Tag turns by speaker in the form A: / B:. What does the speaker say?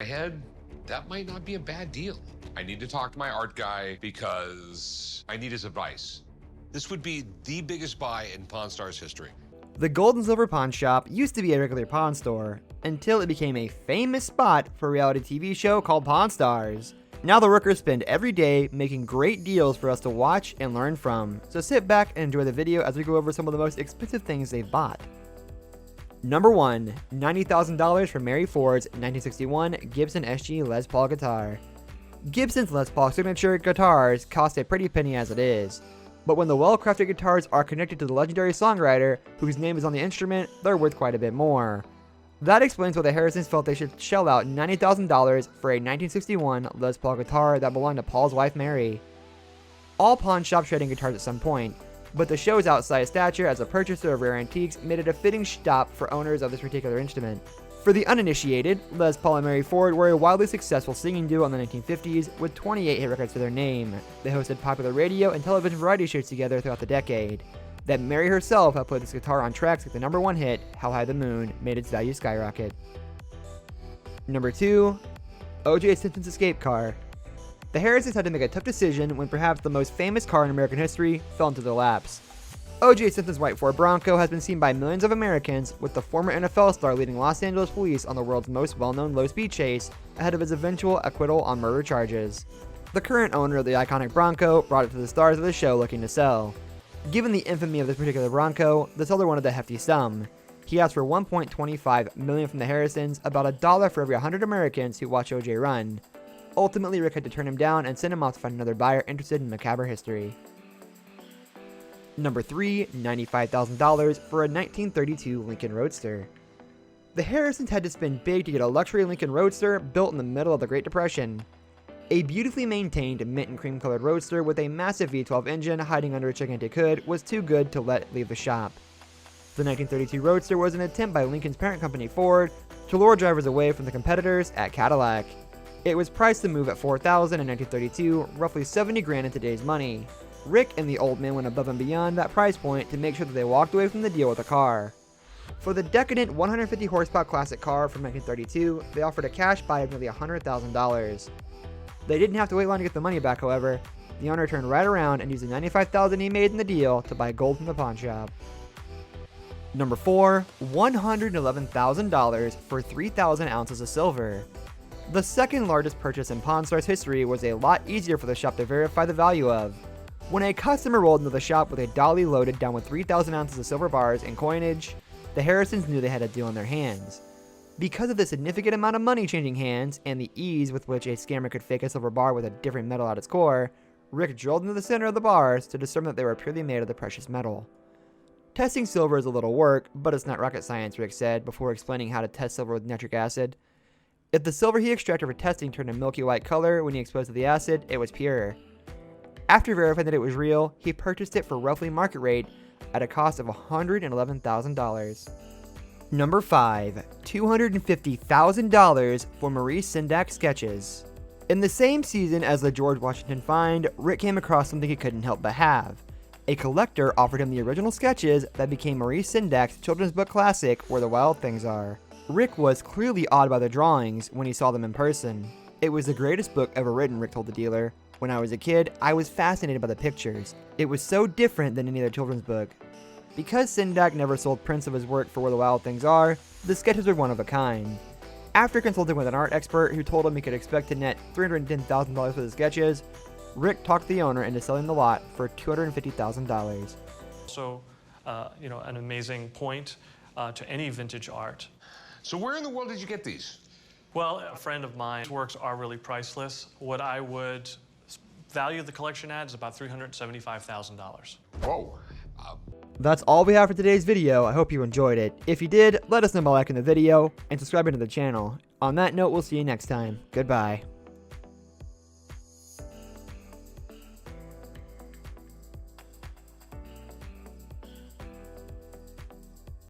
A: My head, that might not be a bad deal. I need to talk to my art guy because I need his advice. This would be the biggest buy in Pawn Stars history.
B: The Gold and Silver Pawn Shop used to be a regular pawn store, until it became a famous spot for a reality TV show called Pawn Stars. Now the workers spend every day making great deals for us to watch and learn from, so sit back and enjoy the video as we go over some of the most expensive things they've bought. Number 1. $90,000 for Mary Ford's 1961 Gibson SG Les Paul guitar. Gibson's Les Paul signature guitars cost a pretty penny as it is, but when the well-crafted guitars are connected to the legendary songwriter whose name is on the instrument, they're worth quite a bit more. That explains why the Harrisons felt they should shell out $90,000 for a 1961 Les Paul guitar that belonged to Paul's wife Mary. All pawn shops traded guitars at some point, but the show's outsized stature as a purchaser of rare antiques made it a fitting stop for owners of this particular instrument. For the uninitiated, Les Paul and Mary Ford were a wildly successful singing duo in the 1950s with 28 hit records to their name. They hosted popular radio and television variety shows together throughout the decade. That Mary herself helped put this guitar on tracks like the #1 hit, How High the Moon, made its value skyrocket. Number 2. O.J. Simpson's escape car. The Harrisons had to make a tough decision when perhaps the most famous car in American history fell into their laps. O.J. Simpson's white Ford Bronco has been seen by millions of Americans, with the former NFL star leading Los Angeles police on the world's most well-known low-speed chase ahead of his eventual acquittal on murder charges. The current owner of the iconic Bronco brought it to the stars of the show looking to sell. Given the infamy of this particular Bronco, the seller wanted a hefty sum. He asked for $1.25 million from the Harrisons, about $1 for every 100 Americans who watch O.J. run. Ultimately, Rick had to turn him down and send him off to find another buyer interested in macabre history. Number 3. $95,000 for a 1932 Lincoln Roadster. The Harrisons had to spend big to get a luxury Lincoln Roadster built in the middle of the Great Depression. A beautifully maintained mint and cream colored Roadster with a massive V12 engine hiding under a gigantic hood was too good to let leave the shop. The 1932 Roadster was an attempt by Lincoln's parent company Ford to lure drivers away from the competitors at Cadillac. It was priced to move at $4,000 in 1932, roughly $70 grand in today's money. Rick and the old man went above and beyond that price point to make sure that they walked away from the deal with a car. For the decadent 150 horsepower classic car from 1932, they offered a cash buy of nearly $100,000. They didn't have to wait long to get the money back, however. The owner turned right around and used the $95,000 he made in the deal to buy gold from the pawn shop. Number 4. $111,000 for 3,000 ounces of silver. The second largest purchase in Pawn Stars history was a lot easier for the shop to verify the value of. When a customer rolled into the shop with a dolly loaded down with 3,000 ounces of silver bars and coinage, the Harrisons knew they had a deal on their hands. Because of the significant amount of money changing hands and the ease with which a scammer could fake a silver bar with a different metal at its core, Rick drilled into the center of the bars to discern that they were purely made of the precious metal. Testing silver is a little work, but it's not rocket science, Rick said before explaining how to test silver with nitric acid. If the silver he extracted for testing turned a milky white color when he exposed to the acid, it was pure. After verifying that it was real, he purchased it for roughly market rate at a cost of $111,000. Number 5. $250,000 for Maurice Sendak sketches. In the same season as the George Washington find, Rick came across something he couldn't help but have. A collector offered him the original sketches that became Maurice Sendak's children's book classic, Where the Wild Things Are. Rick was clearly awed by the drawings when he saw them in person. It was the greatest book ever written, Rick told the dealer. When I was a kid, I was fascinated by the pictures. It was so different than any other children's book. Because Sendak never sold prints of his work for Where the Wild Things Are, the sketches were one of a kind. After consulting with an art expert who told him he could expect to net $310,000 for the sketches, Rick talked the owner into selling the lot for $250,000.
C: So, an amazing point to any vintage art.
A: So where in the world did you get these?
C: Well, a friend of mine's works are really priceless. What I would value the collection at is about $375,000.
A: Whoa.
B: That's all we have for today's video. I hope you enjoyed it. If you did, let us know by liking the video and subscribing to the channel. On that note, we'll see you next time. Goodbye.